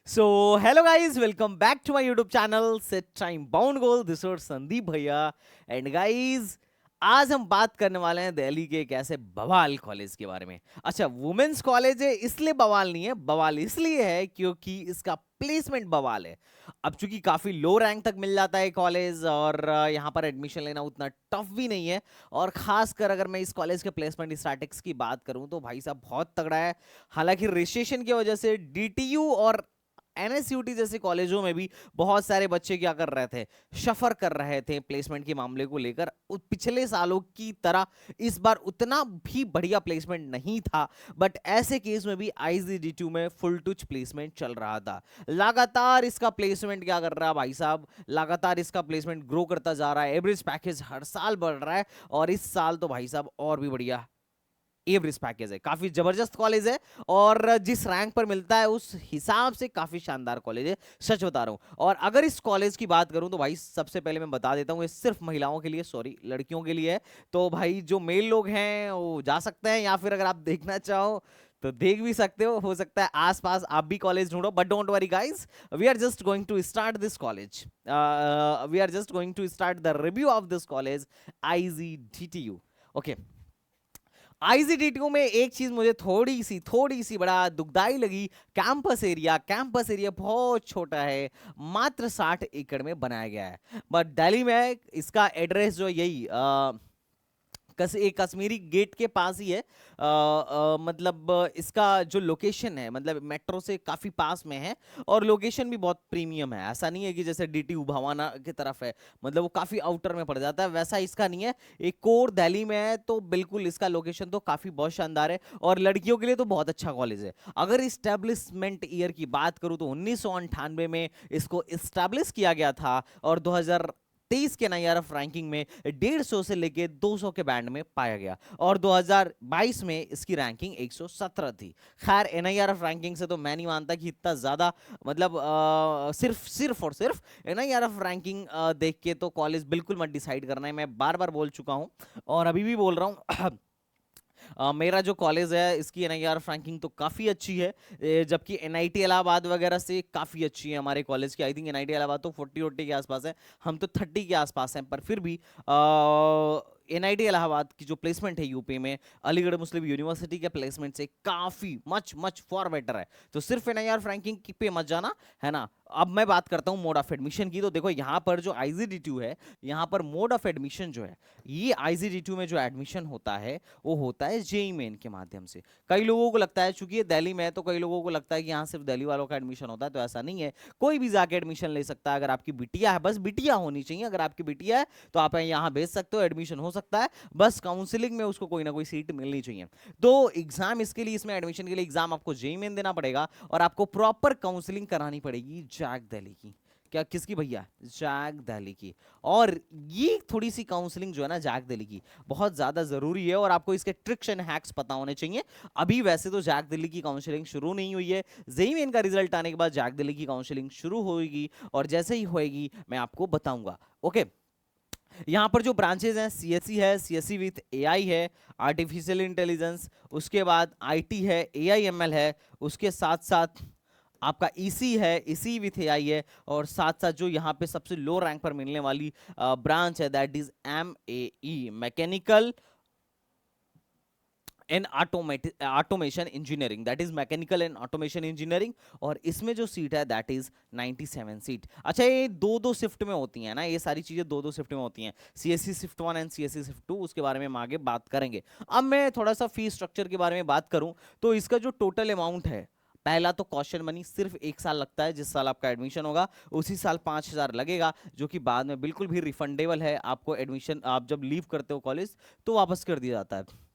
So hello guys, welcome back to my YouTube channel set time bound goal. This is Sandeep भैया। And guys, आज हम बात करने वाले हैं दिल्ली के एक ऐसे बवाल कॉलेज के बारे में। अच्छा, वुमेन्स कॉलेज है इसलिए बवाल नहीं है, बवाल इसलिए है क्योंकि इसका प्लेसमेंट बवाल है। अब चूंकि काफी लो रैंक तक मिल जाता है कॉलेज, और यहाँ पर एडमिशन लेना उतना टफ भी नहीं है। और खासकर अगर मैं इस कॉलेज के प्लेसमेंट स्टैटिक्स की बात करूं तो भाई साहब बहुत तगड़ा है। हालांकि रजिस्ट्रेशन की वजह से डीटीयू और एनएसयूटी जैसे कॉलेजों में भी बहुत सारे बच्चे क्या कर रहे थे, सफर कर रहे थे प्लेसमेंट के मामले को लेकर। पिछले सालों की तरह इस बार उतना भी बढ़िया प्लेसमेंट नहीं था, बट ऐसे केस में भी आईजीडी2 में फुल टुच प्लेसमेंट चल रहा था। लगातार इसका प्लेसमेंट क्या कर रहा है भाई साहब, लगातार इसका प्लेसमेंट ग्रो करता जा रहा है। एवरेज पैकेज हर साल बढ़ रहा है, और इस साल तो भाई साहब और भी बढ़िया एवरेज पैकेज है। काफी जबरदस्त कॉलेज है, और जिस रैंक पर मिलता है उस हिसाब से काफी शानदार कॉलेज है, सच बता रहा हूं। और अगर इस कॉलेज की बात करूं तो भाई सबसे पहले मैं बता देता हूं, ये सिर्फ महिलाओं के लिए, सॉरी लड़कियों के लिए है। तो भाई जो मेल लोग हैं वो जा सकते हैं, या फिर अगर आप देखना चाहो तो देख भी सकते हो सकता है आसपास आप भी कॉलेज ढूंढो। But don't worry guys, we are just going to start this college, we are just going to start the review of this college IGDTU. Okay, IGDT में एक चीज मुझे थोड़ी सी बड़ा दुखदाई लगी। कैंपस एरिया बहुत छोटा है, मात्र 60 एकड़ में बनाया गया है। बट दिल्ली में इसका एड्रेस जो यही एक कश्मीरी गेट के पास ही है। मतलब इसका जो लोकेशन है, मतलब मेट्रो से काफी पास में है, और लोकेशन भी बहुत प्रीमियम है। ऐसा नहीं है कि जैसे डीटी भवाना की तरफ है, मतलब वो काफी आउटर में पड़ जाता है, वैसा इसका नहीं है। एक कोर दिल्ली में है, तो बिल्कुल इसका लोकेशन तो काफी बहुत शानदार है, और लड़कियों के लिए तो बहुत अच्छा कॉलेज है। अगर इस्टेब्लिशमेंट ईयर की बात करूं तो 1998 में इसको इस्टेब्लिश किया गया था, और 2023 के एनआईआरएफ रैंकिंग में 150 से लेके 200 के बैंड में पाया गया, और 2022 में इसकी रैंकिंग 117 थी। खैर, एनआईआरएफ रैंकिंग से तो मैं नहीं मानता कि इतना ज्यादा, मतलब सिर्फ एनआईआरएफ रैंकिंग देख के तो कॉलेज बिल्कुल मत डिसाइड करना है। मैं बार बार बोल चुका हूं, और अभी भी बोल रहा हूं। मेरा जो कॉलेज है इसकी एनआईआर रैंकिंग तो काफ़ी अच्छी है, जबकि एनआईटी इलाहाबाद वगैरह से काफ़ी अच्छी है हमारे कॉलेज की। आई थिंक एनआईटी इलाहाबाद तो 40 के आसपास है, हम तो 30 के आसपास हैं। पर फिर भी एनआईटी इलाहाबाद की जो प्लेसमेंट है यूपी में, अलीगढ़ मुस्लिम यूनिवर्सिटी के प्लेसमेंट से काफ़ी मच फॉर बेटर है। तो सिर्फ एनआईआर रैंकिंग पे मत जाना, है ना। अब मैं बात करता हूँ मोड ऑफ एडमिशन की। तो देखो, यहाँ पर जो आईजीडी2 है, यहाँ पर मोड ऑफ एडमिशन जो है, ये आईजीडी2 में जो एडमिशन होता है वो होता है जेई मेन के माध्यम से। कई लोगों को लगता है, चूंकि ये दिल्ली में है, तो कई लोगों को लगता है कि यहाँ सिर्फ दिल्ली वालों का एडमिशन होता है, तो ऐसा नहीं है। कोई भी जाके एडमिशन ले सकता है। अगर आपकी बिटिया है, बस बिटिया होनी चाहिए, अगर आपकी बिटिया है तो आप यहाँ भेज सकते हो, एडमिशन हो सकता है। बस काउंसिलिंग में उसको कोई ना कोई सीट मिलनी चाहिए। तो एग्जाम इसके लिए, इसमें एडमिशन के लिए एग्जाम आपको जेई मेन देना पड़ेगा, और आपको प्रॉपर काउंसिलिंग करानी पड़ेगी जैक दिल्ली की। क्या किसकी भैया? जैक दिल्ली की। और ये थोड़ी सी काउंसलिंग जो है ना जैक दिल्ली की, बहुत ज्यादा जरूरी है, और आपको इसके ट्रिक्स एंड हैक्स पता होने चाहिए। अभी वैसे तो जैक दिल्ली की काउंसलिंग शुरू नहीं हुई है, जेई मेन का रिजल्ट आने के बाद जैक दिल्ली की काउंसलिंग शुरू होगी, और जैसे ही होएगी मैं आपको बताऊंगा। ओके, यहाँ पर जो ब्रांचेज हैं, सीएससी है, सीएससी विथ एआई है, आर्टिफिशियल इंटेलिजेंस, उसके बाद आईटी है, एआईएमएल है, उसके साथ साथ आपका ईसी है, ईसी विथ एआई है, और साथ साथ जो यहाँ पे सबसे लो रैंक पर मिलने वाली ब्रांच है, that is MAE, mechanical and automation engineering, that is mechanical and automation engineering. और इसमें जो सीट है दैट इज 97 सीट। अच्छा, ये दो दो शिफ्ट में होती हैं ना, ये सारी चीजें दो दो शिफ्ट में होती हैं, CSC shift 1 and CSC shift 2, उसके बारे में हम आगे बात करेंगे। अब मैं थोड़ा सा फीस स्ट्रक्चर के बारे में बात करूं तो इसका जो टोटल अमाउंट है, पहला तो कॉशन मनी सिर्फ 1 साल लगता है, जिस साल आपका एडमिशन होगा उसी साल 5,000 लगेगा, जो कि बाद में बिल्कुल भी रिफंडेबल है। आपको एडमिशन आप जब लीव करते हो कॉलेज तो वापस कर दिया जाता है।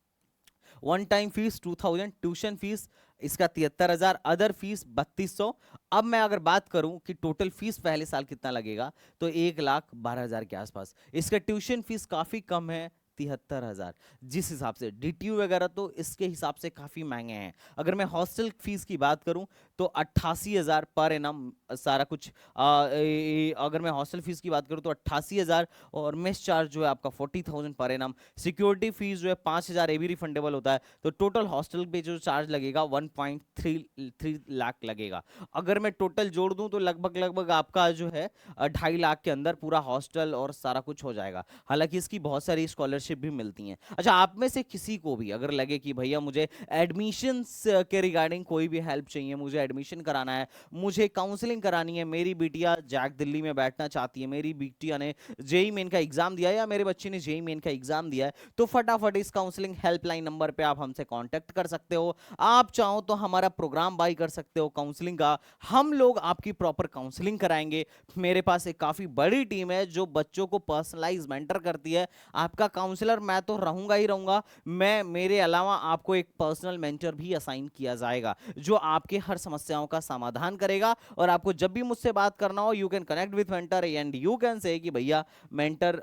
One time fees 2000, tuition fees इसका 73,000, अदर फीस 3200। अब मैं अगर बात करूं कि टोटल फीस पहले साल कितना लगेगा, तो 1,12,000 के आसपास। इसका ट्यूशन फीस काफी कम है, 73,000। जिस हिसाब से डीटीयू वगैरह तो इसके हिसाब से काफी महंगे हैं। अगर मैं हॉस्टल फीस की बात करूं तो 88,000 पर एनम सारा कुछ। अगर मैं हॉस्टल फीस की बात करूं तो 88,000, और मेस चार्ज जो है आपका 40,000 पर एनम। सिक्योरिटी फीस जो है 5,000 ये भी रिफंडेबल होता है। तो टोटल हॉस्टल पे जो चार्ज लगेगा 1.33 लाख लगेगा। अगर मैं टोटल जोड़ दूं तो लगभग लगभग आपका जो है 2.5 लाख के अंदर पूरा हॉस्टल और सारा कुछ हो जाएगा। हालांकि इसकी बहुत सारी स्कॉलरशिप भी मिलती हैं। अच्छा, आप में से किसी को भी अगर लगे कि भैया मुझे एडमिशन के रिगार्डिंग कोई भी हेल्प चाहिए, मुझे एडमिशन कराना है, मुझे काउंसलिंग करानी है, मेरी बिटिया जैक दिल्ली में बैठना चाहती है, मेरी बिटिया ने जेई मेन का एग्जाम दिया है या मेरे बच्चे ने जेई मेन का एग्जाम दिया है, तो फटाफट इस काउंसलिंग हेल्पलाइन नंबर पे आप हमसे कांटेक्ट कर सकते हो। आप चाहो तो हमारा प्रोग्राम बाई कर सकते हो काउंसलिंग का। हम लोग आपकी प्रॉपर काउंसलिंग कराएंगे। मेरे पास एक काफी बड़ी टीम है जो बच्चों को पर्सनलाइज मेंटर करती है। आपका काउंसलर मैं तो रहूंगा ही रहूंगा, मैं मेरे अलावा आपको एक पर्सनल मेंटर भी असाइन किया जाएगा जो आपके हर समस्याओं का समाधान करेगा। और आपको जब भी मुझसे बात करना हो, you can connect with mentor and you can say कि भैया मेंटर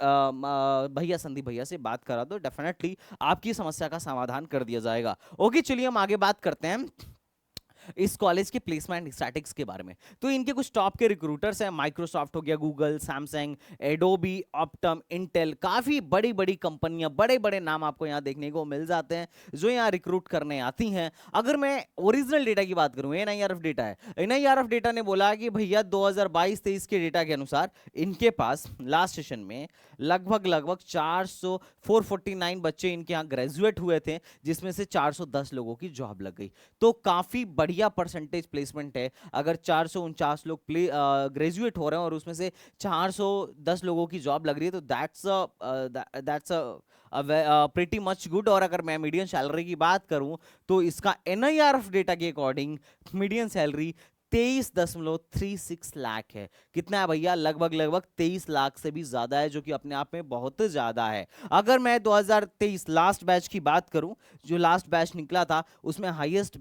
भैया संदीप भैया से बात करा दो, डेफिनेटली आपकी समस्या का समाधान कर दिया जाएगा। ओके, चलिए हम आगे बात करते हैं इस कॉलेज के प्लेसमेंट स्टैटिक्स के बारे में। तो इनके कुछ टॉप के रिक्रूटर्स हैं, माइक्रोसॉफ्ट हो गया, Google, Samsung, Adobe, Optum, Intel, काफी बड़ी बड़ी कंपनियां, बड़े बड़े नाम आपको यहां देखने को मिल जाते हैं जो यहां रिक्रूट करने आती हैं। अगर मैं ओरिजिनल डेटा की बात करूं, एनआईआरएफ डेटा है, एनआईआरएफ डेटा ने बोला कि भैया 2022-23 के डेटा के अनुसार इनके पास लास्ट सेशन में लगभग लगभग 449 बच्चे इनके यहाँ ग्रेजुएट हुए थे, जिसमें से 410 लोगों की जॉब लग गई। तो काफी बढ़िया परसेंटेज प्लेसमेंट है। अगर 449 लोग ग्रेजुएट हो रहे हैं और उसमें से 410 लोगों की जॉब लग रही है, तो दैट्स प्रीटी मच गुड। और अगर मैं मीडियन सैलरी की बात करूं तो इसका एनआईआरएफ डेटा के अकॉर्डिंग मीडियन सैलरी 23.36 लाख है। कितना है भैया? लगभग लगभग 23 लाख से भी ज्यादा है, जो कि अपने आप में बहुत ज्यादा है। अगर मैं 2023 लास्ट बैच की बात करूं, जो लास्ट बैच निकला था उसमें हाईएस्ट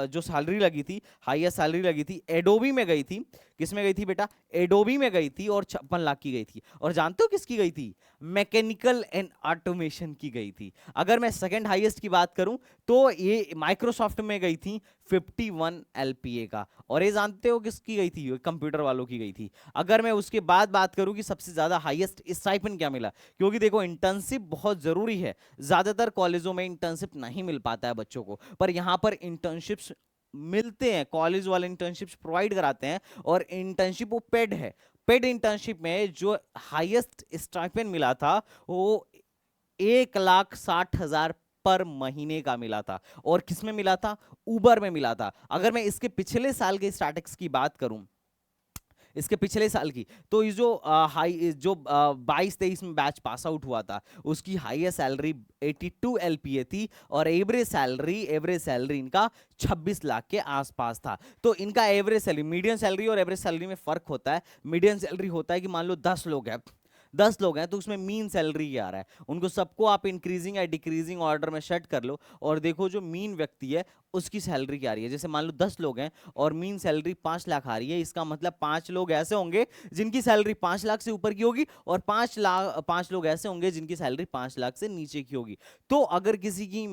जो सैलरी लगी थी, हाईएस्ट सैलरी लगी थी एडोबी में गई थी। किसमें गई थी बेटा? एडोबी में गई थी, और 56 लाख की गई थी। और जानते हो किसकी गई थी? मैकेनिकल एंड ऑटोमेशन की गई थी। अगर मैं सेकंड हाईएस्ट की बात करूं तो ये माइक्रोसॉफ्ट में गई थी 51 एलपीए का। और ये जानते हो किसकी गई थी? कंप्यूटर वालों की गई थी। अगर मैं उसके बाद बात करूं कि सबसे ज्यादा हाईएस्ट स्टाइपेंड क्या मिला, क्योंकि देखो इंटर्नशिप बहुत जरूरी है। ज्यादातर कॉलेजों में इंटर्नशिप नहीं मिल पाता है बच्चों को, पर यहां पर इंटर्नशिप्स मिलते हैं। कॉलेज वाले इंटर्नशिप्स प्रोवाइड कराते हैं, और इंटर्नशिप वो पेड है। पेड इंटर्नशिप में जो हाईएस्ट स्टाइपेंड मिला था वो 1,60,000 पर महीने का मिला था। और किसमें मिला था? उबर में मिला था। अगर मैं इसके पिछले साल के स्टैटिस्टिक्स की बात करूं, इसके पिछले साल की, तो ये जो हाई जो 22-23 में बैच पास आउट हुआ था, उसकी हाईएस्ट सैलरी 82 एलपीए थी, और एवरेज सैलरी इनका 26 लाख के आसपास था। तो इनका एवरेज सैलरी, मीडियन सैलरी और एवरेज सैलरी में फर्क होता है। मीडियन सैलरी होता है कि मान लो 10 लोग हैं, 10 लोग हैं, तो उसमें मीन सैलरी क्या आ रहा है, उनको सबको आप इंक्रीजिंग या डिक्रीजिंग ऑर्डर में सेट कर लो, और देखो जो मीन व्यक्ति है उसकी सैलरी क्या आ रही है। जैसे मान लो 10 लोग हैं और मीन सैलरी 5 लाख आ रही है, इसका मतलब 5 लोग ऐसे होंगे जिनकी सैलरी 5 लाख से ऊपर की होगी, और 5 लोग ऐसे होंगे जिनकी सैलरी 5 लाख से नीचे की होगी। तो अगर किसी की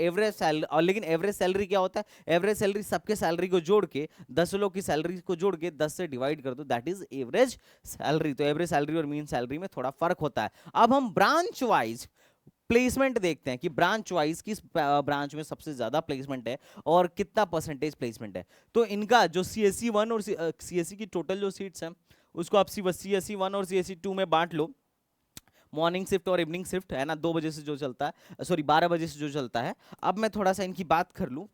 एवरेज सैलरी, और लेकिन एवरेज सैलरी क्या होता है? एवरेज सैलरी सबके सैलरी को जोड़ के, 10 लोग की सैलरी को जोड़ के 10 से डिवाइड कर दो, दैट इज एवरेज सैलरी। तो एवरेज सैलरी और मीन सैलरी में थोड़ा फर्क होता है। अब हम ब्रांच वाइज प्लेसमेंट देखते हैं कि ब्रांच वाइज किस ब्रांच में सबसे ज्यादा प्लेसमेंट है और कितना परसेंटेज प्लेसमेंट है। तो इनका जो सीएससी 1 और सीएससी की टोटल जो सीट्स हैं, उसको आप सीएससी 1 और सीएससी 2 में बांट लो। मॉर्निंग शिफ्ट और इवनिंग शिफ्ट है ना, 2 बजे से जो चलता है, सॉरी 12 बजे से जो चलता है। अब मैं थोड़ा सा इनकी बात कर लूं,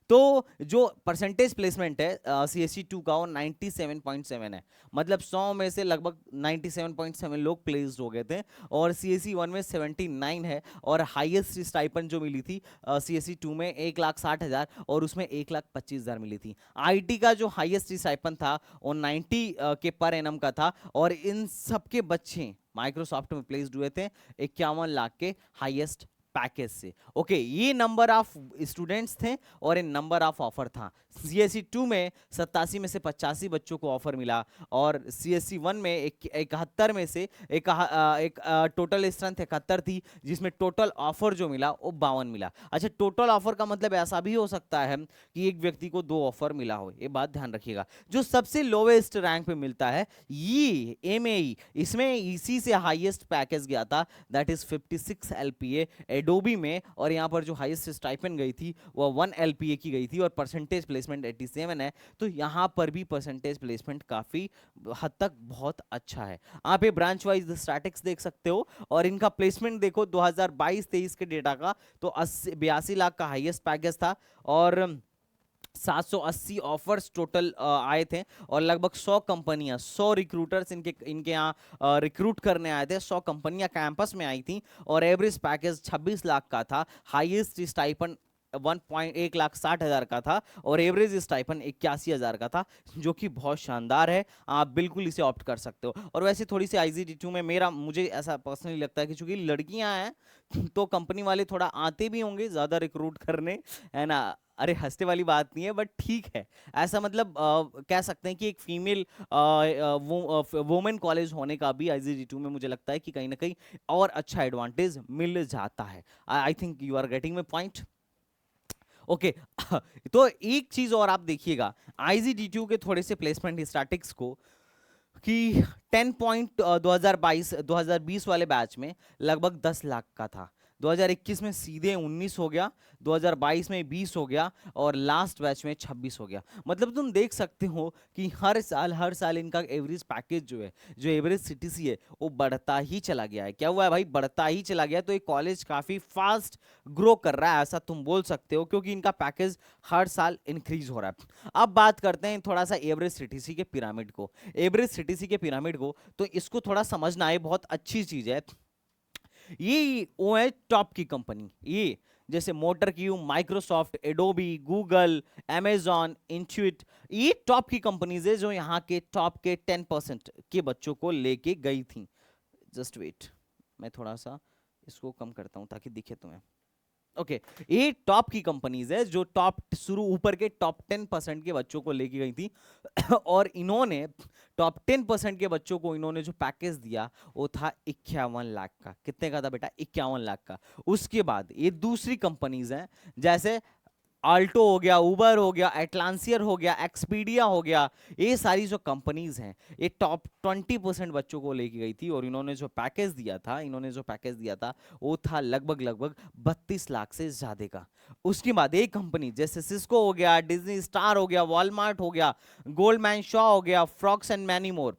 तो जो परसेंटेज प्लेसमेंट है सीएससी 2 का वो 97.7 है। मतलब 100 में से लगभग 97.7 लोग प्लेस्ड हो गए थे। और सीएससी 1 में 79 है। और हाईएस्ट स्टाइपेंड जो मिली थी सीएससी 2 में 1,60,000, और उसमें 1,25,000 मिली थी। आईटी का जो हाईएस्ट स्टाइपेंड था वो 90 के पर एनम का था। और इन सबके बच्चे माइक्रोसॉफ्ट में प्लेस्ड हुए थे 51 लाख के हाईएस्ट पैकेज से। ओके, ये नंबर ऑफ स्टूडेंट्स थे और ये नंबर ऑफ ऑफर था। सीएससी 2 में 87 में से 85 बच्चों को ऑफर मिला, और सीएससी 1 में 71 में से एक टोटल स्ट्रेंथ 71 थी, जिसमें टोटल ऑफर जो मिला वो 52 मिला। अच्छा, टोटल ऑफर का मतलब ऐसा भी हो सकता है कि एक व्यक्ति को 2 ऑफर मिला हो, ये बात ध्यान रखिएगा। जो सबसे लोवेस्ट रैंक पे मिलता है ये एमएई, इसमें इसी से हाईएस्ट पैकेज गया था, दैट इज 56 एलपीए एडोबी में, और यहाँ पर जो हाईएस्ट स्टाइपेंड गई थी वो 1 एलपीए की गई थी, और परसेंटेज प्लेसमेंट 87 है। तो यहाँ पर भी परसेंटेज प्लेसमेंट काफी हद तक बहुत अच्छा है। आप ये ब्रांच वाइज स्टैटिक्स देख सकते हो, और इनका प्लेसमेंट देखो 2022-23 के डेटा का, तो 82 लाख का हाईएस्ट पैकेज था, और 780 ऑफर्स टोटल आए थे, और लगभग 100 कंपनियां, 100 रिक्रूटर्स इनके यहाँ रिक्रूट करने आए थे। 100 कंपनियां कैंपस में आई थी, और एवरेज पैकेज 26 लाख का था। हाईएस्ट स्टाइपेंड 1,60,000 का था, और एवरेज स्टाइपेंड 81,000 का था, जो कि बहुत शानदार है। आप बिल्कुल इसे ऑप्ट कर सकते हो। और वैसे थोड़ी सी आईजीडी2 में मुझे ऐसा पर्सनली लगता है कि चूंकि लड़कियां हैं तो कंपनी वाले थोड़ा आते भी होंगे ज्यादा रिक्रूट करने, है ना। अरे हंसने वाली बात नहीं है, बट ठीक है, ऐसा मतलब कह सकते हैं कि एक फीमेल वुमेन कॉलेज होने का भी आईजीडी2 में मुझे लगता है कि कहीं ना कहीं और अच्छा एडवांटेज मिल जाता है। I think you are getting my point. Okay तो एक चीज और आप देखिएगा आईजीडी2 के थोड़े से प्लेसमेंट स्टैटिक्स को, कि 10 पॉइंट 2020 वाले बैच में लगभग 10 लाख का था, 2021 में सीधे 19 हो गया, 2022 में 20 हो गया, और लास्ट बैच में 26 हो गया। मतलब तुम देख सकते हो कि हर साल इनका एवरेज पैकेज जो है, जो एवरेज सीटीसी है, वो बढ़ता ही चला गया है। क्या हुआ है भाई? बढ़ता ही चला गया। तो ये कॉलेज काफी फास्ट ग्रो कर रहा है, ऐसा तुम बोल सकते हो, क्योंकि इनका पैकेज हर साल इंक्रीज हो रहा है। अब बात करते हैं थोड़ा सा एवरेज सीटीसी के पिरामिड को। एवरेज सीटीसी के पिरामिड को तो इसको थोड़ा समझना, ये बहुत अच्छी चीज है। ये वो है टॉप की कंपनी, ये जैसे motor Q, Microsoft, Adobe, Google, Amazon, Intuit, ये टॉप की कंपनीज है जो यहाँ के टॉप के 10% के बच्चों को लेके गई थी। जस्ट वेट, मैं थोड़ा सा इसको कम करता हूं ताकि दिखे तुम्हें। ओके ये टॉप की कंपनीज है जो टॉप शुरू ऊपर के टॉप 10% के बच्चों को लेके गई थी और इन्होंने टॉप 10% के बच्चों को इन्होंने जो पैकेज दिया वो था 51 लाख का। कितने का था बेटा? 51 लाख का। उसके बाद ये दूसरी कंपनीज हैं जैसे आल्टो हो गया, उबर हो गया, एटलांसियर हो गया, एक्सपीडिया हो गया, ये सारी जो कंपनीज हैं ये टॉप 20% बच्चों को लेके गई थी और इन्होंने जो पैकेज दिया था वो था लगभग 32 लाख से ज्यादा का। उसके बाद एक कंपनी जैसे सिस्को हो गया, डिज्नी स्टार हो गया, वॉलमार्ट हो गया, गोल्डमैन शॉ हो गया, फ्रॉक्स एंड मैनी मोर,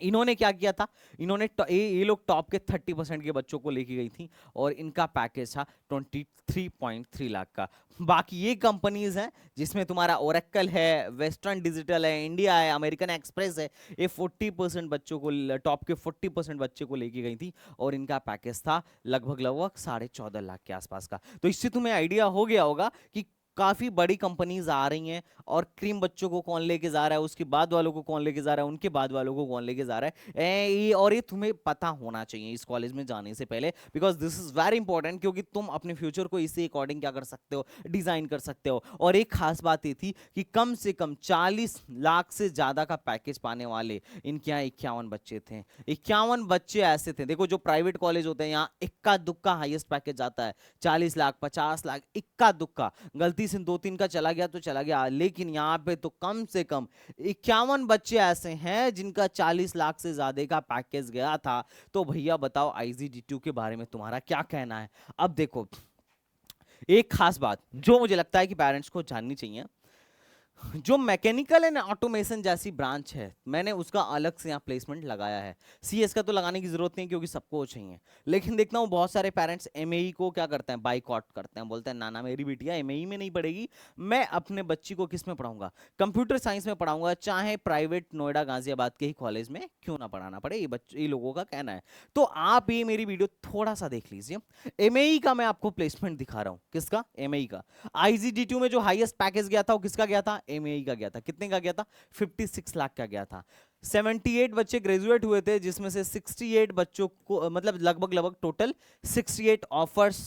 इन्होंने क्या किया था? इन्होंने ये लोग टॉप के 30% के बच्चों को लेके गई थी और इनका पैकेज था 23.3 लाख का। बाकी ये कंपनीज हैं जिसमें तुम्हारा ओरेकल है, वेस्टर्न डिजिटल है, इंडिया है, अमेरिकन एक्सप्रेस है, ये 40% बच्चों को, टॉप के 40% बच्चे को लेके गई थी और इनका पैकेज था लगभग 14.5 लाख के आसपास का। तो इससे तुम्हें आइडिया हो गया होगा कि काफी बड़ी कंपनीज आ रही हैं और क्रीम बच्चों को कौन लेके जा रहा है, उसके बाद वालों को कौन लेके जा रहा है, उनके बाद वालों को कौन लेके जा रहा है। ये तुम्हें पता होना चाहिए इस कॉलेज में जाने से पहले, because this is very important, क्योंकि तुम अपने फ्यूचर को इससे अकॉर्डिंग क्या कर सकते हो, डिजाइन कर सकते हो। और एक खास बात ये थी कि कम से कम 40 लाख से ज्यादा का पैकेज पाने वाले इनके यहाँ 51 बच्चे थे। 51 बच्चे ऐसे थे, देखो जो प्राइवेट कॉलेज होते हैं यहाँ इक्का दुक्का हाईएस्ट पैकेज आता है, 40 लाख, 50 लाख, इक्का दुक्का, गलती से 2-3 का चला गया तो चला गया, लेकिन यहाँ पे तो कम से कम 51 बच्चे ऐसे हैं जिनका 40 लाख से ज्यादा का पैकेज गया था। तो भैया बताओ आईजीडी2 के बारे में तुम्हारा क्या कहना है? अब देखो एक खास बात जो मुझे लगता है कि पेरेंट्स को जाननी चाहिए, जो मैकेनिकल एंड ऑटोमेशन जैसी ब्रांच है मैंने उसका अलग से यहाँ प्लेसमेंट लगाया है। सीएस का तो लगाने की जरूरत नहीं क्योंकि सबको चाहिए, लेकिन देखता हूँ बहुत सारे पेरेंट्स एमएई को क्या करते हैं, बाइकआउट करते हैं, बोलते हैं ना ना मेरी बिटिया एमएई में नहीं पढ़ेगी, मैं अपने बच्ची को किस में पढ़ाऊंगा, कंप्यूटर साइंस में पढ़ाऊंगा, चाहे प्राइवेट नोएडा गाजियाबाद के ही कॉलेज में क्यों ना पढ़ाना पड़े, ये लोगों का कहना है। तो आप ये मेरी वीडियो थोड़ा सा देख लीजिए। एमएई का मैं आपको प्लेसमेंट दिखा रहा हूँ, किसका? एमएई का। आईजीडी2 में जो हाईएस्ट पैकेज गया था वो किसका गया था? एमएई का गया था। कितने का गया था? 56 लाख का गया था। 78 बच्चे ग्रेजुएट हुए थे जिसमें से 68 बच्चों को, मतलब लगभग टोटल 68 ऑफर्स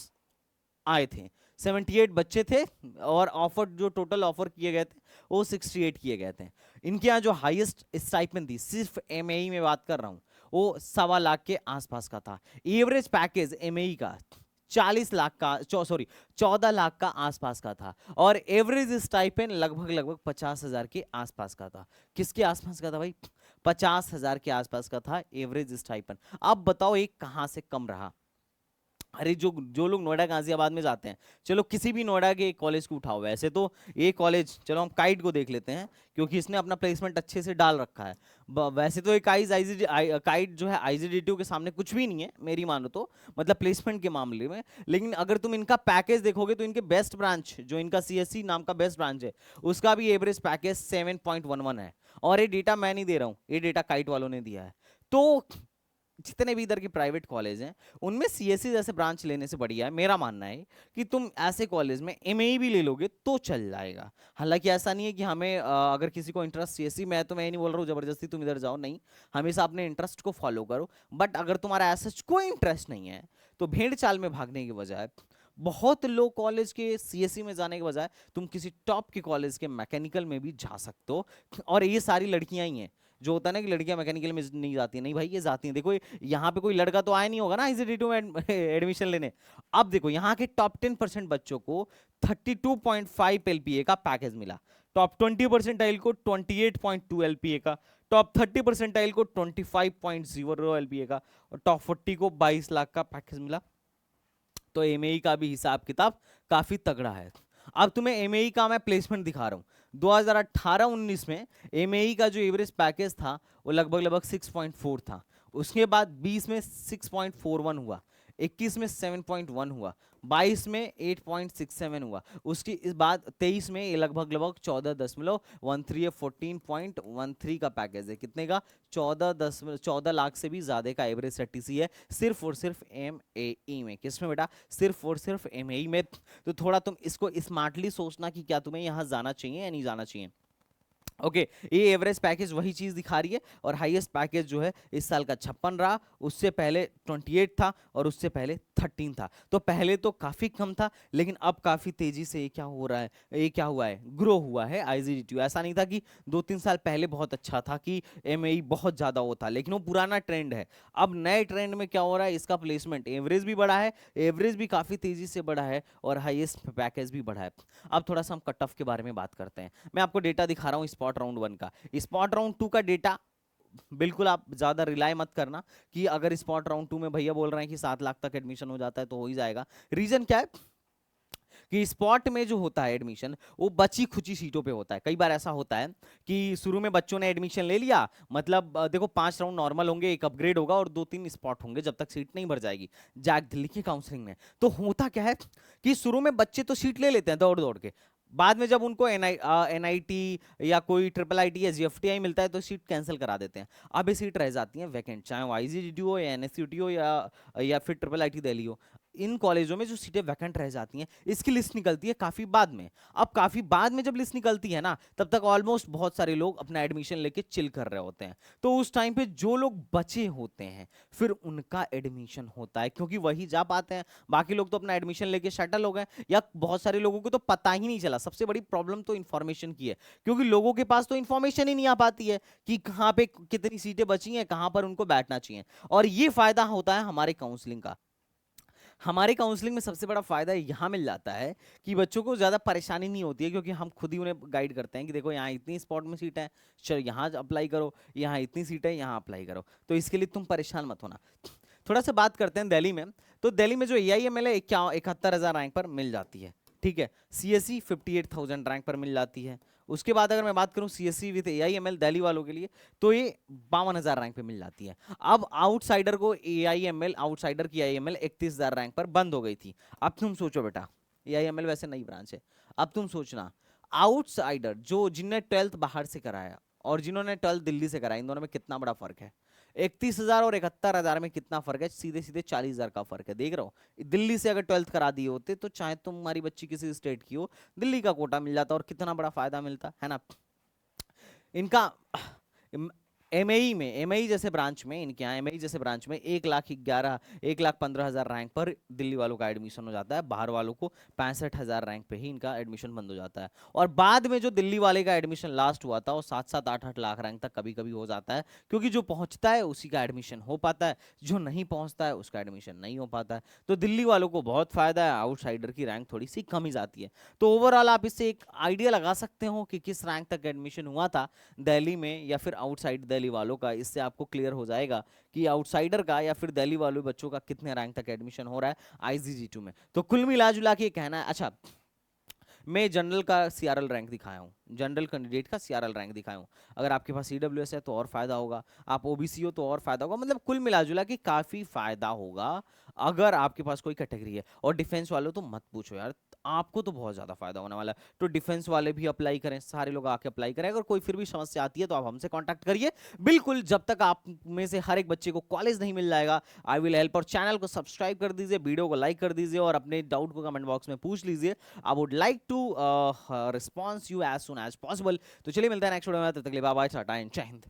आए थे। 78 बच्चे थे और ऑफर जो टोटल ऑफर किए गए थे वो 68 किए गए थे। इनके यहाँ जो हाईएस्ट स्टाइपेंड थी, सिर्फ एमएई में बात कर रहा हूँ, वो 1.25 लाख के आसपास का था। एवरेज पैकेज एमएई का 40 लाख का, सॉरी 14 लाख का आसपास का था। और एवरेज स्टाइपेंड लगभग लगभग 50,000 के आसपास का था। किसके आसपास का था भाई? 50,000 के आसपास का था एवरेज स्टाइपेंड। अब बताओ एक कहां से कम रहा? अरे जो जो लोग नोएडा गाजियाबाद में जाते हैं, चलो किसी भी नोएडा के कॉलेज को उठाओ। वैसे तो ये कॉलेज, चलो हम काइट को देख लेते हैं क्योंकि इसने अपना प्लेसमेंट अच्छे से डाल रखा है। वैसे तो एक काइट जो है आईजीडीटीयू के सामने कुछ भी नहीं है मेरी मानो तो, मतलब प्लेसमेंट के मामले में। लेकिन अगर तुम इनका पैकेज देखोगे तो इनके बेस्ट ब्रांच, जो इनका सीएससी नाम का बेस्ट ब्रांच है, उसका भी एवरेज पैकेज 7.11 है। और ये डेटा मैं नहीं दे रहा हूँ, ये डेटा काइट वालों ने दिया है। तो जितने भी इधर के प्राइवेट कॉलेज हैं उनमें सीएससी जैसे ब्रांच लेने से बढ़िया है, मेरा मानना है कि तुम ऐसे कॉलेज में एमएई भी ले लोगे तो चल जाएगा। हालांकि ऐसा नहीं है कि हमें अगर किसी को इंटरेस्ट सीएससी में है तो मैं नहीं बोल रहा हूँ जबरदस्ती तुम इधर जाओ, नहीं, हमेशा अपने इंटरेस्ट को फॉलो करो। बट अगर तुम्हारा ऐसा कोई इंटरेस्ट नहीं है तो भेड़ चाल में भागने के बजाय, बहुत लो कॉलेज के सीएससी में जाने के बजाय तुम किसी टॉप के कॉलेज के मैकेनिकल में भी जा सकते हो। और ये सारी लड़कियां ही हैं। जो होता है ना कि लड़कियां मैकेनिकल में नहीं जाती, नहीं भाई ये जाती हैं। देखो यहाँ पे कोई लड़का तो आया नहीं होगा ना आईजीडीटी में एडमिशन लेने। अब देखो यहाँ के टॉप 10% बच्चों को 32.5 एलपीए का पैकेज मिला, टॉप 20% को 28.2 एलपीए का, टॉप 30% को 25.0 एलपीए का, और टॉप 40 को 22 लाख का पैकेज मिला। तो एमएई का भी हिसाब किताब काफी तगड़ा है। अब तुम्हें एमएई का मैं प्लेसमेंट दिखा रहा हूं। 2018-19 में एमएई का जो एवरेज पैकेज था वो लगभग लगभग 6.4 था। उसके बाद 20 में 6.41 हुआ, 21 में 7.1 हुआ, 22 में 8.67 हुआ, उसकी इस बाद 23 में ये लगभग लगभग 14.13 या 14.13 का पैकेज है। कितने का? 14 लाख से भी ज्यादा का एवरेज सेटीसी है, सिर्फ और सिर्फ एमएई में। किसमें बेटा? सिर्फ और सिर्फ एमएई में। तो थोड़ा तुम इसको स्मार्टली सोचना कि क्या तुम्हें यहां जाना चाहिए या नहीं जाना चाहिए। ओके ये एवरेज पैकेज वही चीज दिखा रही है। और हाईएस्ट पैकेज जो है इस साल का 56 रहा, उससे पहले 28 था और उससे पहले 13 था। तो पहले तो काफी कम था, लेकिन अब काफी तेजी से ये क्या हो रहा है, ये क्या हुआ है, ग्रो हुआ है आईजीडीटी। ऐसा नहीं था कि 2-3 साल पहले बहुत अच्छा था कि एमएई बहुत ज्यादा वो था, लेकिन वो पुराना ट्रेंड है। अब नए ट्रेंड में क्या हो रहा है, इसका प्लेसमेंट एवरेज भी बढ़ा है, एवरेज भी काफी तेजी से बढ़ा है, और हाईएस्ट पैकेज भी बढ़ा है। अब थोड़ा सा हम कट ऑफ के बारे में बात करते हैं। मैं आपको डेटा दिखा रहा हूँ स्पॉट राउंड 1 का। स्पॉट राउंड 2 का डेटा बिल्कुल आप ज्यादा रिलाय मत करना कि अगर स्पॉट राउंड 2 में भैया बोल रहे हैं कि 7 लाख तक एडमिशन हो जाता है तो हो ही जाएगा। रीजन क्या है कि स्पॉट में जो होता है एडमिशन वो बची खुची सीटों पे होता है। कई बार ऐसा होता है कि शुरू में बच्चों ने एडमिशन ले लिया, मतलब देखो 5 राउंड नॉर्मल होंगे, एक अपग्रेड होगा और 2-3 स्पॉट होंगे जब तक सीट नहीं भर जाएगी जैक दिल्ली की काउंसलिंग में। तो होता क्या है कि शुरू में बच्चे तो सीट ले लेते हैं दौड़ दौड़ के, बाद में जब उनको एनआईटी या कोई ट्रिपल आईटी या जीएफटीआई मिलता है तो सीट कैंसिल करा देते हैं। अब ये सीट रह जाती है वैकेंट, चाहे वो आईजीडीटी हो या एनएसयूटी हो या फिर ट्रिपल आईटी दिल्ली हो। इन कॉलेजों में जो सीटें वैकेंट रह जाती हैं इसकी लिस्ट निकलती है काफी बाद में। अब काफी बाद में जब लिस्ट निकलती है ना, तब तक ऑलमोस्ट बहुत सारे लोग अपना एडमिशन लेके चिल कर रहे होते हैं। तो उस टाइम पे जो लोग बचे होते हैं फिर उनका एडमिशन होता है, क्योंकि वही जा पाते हैं। बाकी लोग तो अपना एडमिशन लेके शटल हो गए, या बहुत सारे लोगों को तो पता ही नहीं चला। सबसे बड़ी प्रॉब्लम तो इन्फॉर्मेशन की है, क्योंकि लोगों के पास तो इन्फॉर्मेशन ही नहीं आ पाती है कि कहाँ पे कितनी सीटें बची हैं, कहाँ पर उनको बैठना चाहिए। और ये फायदा होता है हमारे काउंसलिंग का। हमारे काउंसलिंग में सबसे बड़ा फायदा यहाँ मिल जाता है कि बच्चों को ज़्यादा परेशानी नहीं होती है, क्योंकि हम खुद ही उन्हें गाइड करते हैं कि देखो यहाँ इतनी स्पॉट में सीट है, चलो यहाँ अप्लाई करो, यहाँ इतनी सीट है यहाँ अप्लाई करो। तो इसके लिए तुम परेशान मत होना। थोड़ा सा बात करते हैं दिल्ली में। तो दिल्ली में जो AIML है 71,000 रैंक पर मिल जाती है, ठीक है। CSE 58,000 रैंक पर मिल जाती है। उसके बाद अगर मैं बात करूं CSE विद AIML दिल्ली वालों के लिए, तो ये 52,000 रैंक पे मिल जाती है। अब आउटसाइडर को AIML, आउटसाइडर की AIML 31,000 रैंक पर बंद हो गई थी। अब तुम सोचो बेटा, AIML वैसे नई ब्रांच है, अब तुम सोचना आउटसाइडर जो जिनने 12th बाहर से कराया और जिन्होंने 12th दिल्ली से कराया, इन दोनों में कितना बड़ा फर्क है। 31,000 और 71,000 में कितना फर्क है? सीधे सीधे 40,000 का फर्क है। देख रहे हो, दिल्ली से अगर 12th करा दिए होते तो चाहे तुम्हारी बच्ची किसी स्टेट की हो, दिल्ली का कोटा मिल जाता और कितना बड़ा फायदा मिलता है ना। इनका एमएई जैसे ब्रांच में, इनके यहाँ एमएई जैसे ब्रांच में 1,15,000 रैंक पर दिल्ली वालों का एडमिशन हो जाता है, बाहर वालों को 65,000 रैंक पे ही इनका एडमिशन बंद हो जाता है। और बाद में जो दिल्ली वाले का एडमिशन लास्ट हुआ था वो 7-8 लाख रैंक तक कभी कभी हो जाता है, क्योंकि जो पहुंचता है उसी का एडमिशन हो पाता है, जो नहीं पहुंचता है उसका एडमिशन नहीं हो पाता है। तो दिल्ली वालों को बहुत फायदा है, आउटसाइडर की रैंक थोड़ी सी कम ही जाती है। तो ओवरऑल आप इससे एक आइडिया लगा सकते हो कि किस रैंक तक एडमिशन हुआ था दिल्ली में या फिर आउटसाइड दिल्ली वालों का। इससे आपको क्लियर हो जाएगा कि आउटसाइडर का या फिर दिल्ली वालों बच्चों का कितने रैंक तक एडमिशन हो रहा है आईजीजी2 में। तो कुल मिला जुला के कहना है, अच्छा मैं जनरल का सीआरएल रैंक दिखाया हूँ, जनरल कैंडिडेट का सीआरएल रैंक दिखाया हूँ। अगर आपके पास ईडब्ल्यूएस है तो और फायदा होगा, आप ओबीसी हो तो और फायदा होगा। मतलब कुल मिला जुला के काफी फायदा होगा अगर आपके पास कोई कैटेगरी है। और डिफेंस वालों तो मत पूछो यार, आपको तो बहुत ज्यादा फायदा होने वाला है। तो डिफेंस वाले भी अप्लाई करें, सारे लोग आके अप्लाई करें। अगर कोई फिर भी समस्या आती है तो आप हमसे कांटेक्ट करिए। बिल्कुल, जब तक आप में से हर एक बच्चे को कॉलेज नहीं मिल जाएगा, आई विल हेल्प। और चैनल को सब्सक्राइब कर दीजिए, वीडियो को लाइक कर दीजिए और अपने डाउट को कमेंट बॉक्स में पूछ लीजिए। I would like to response you as soon as possible. तो चलिए मिलते हैं नेक्स्ट वीडियो में, तब तक के लिए बाय बाय, टाटा एंड जय हिंद।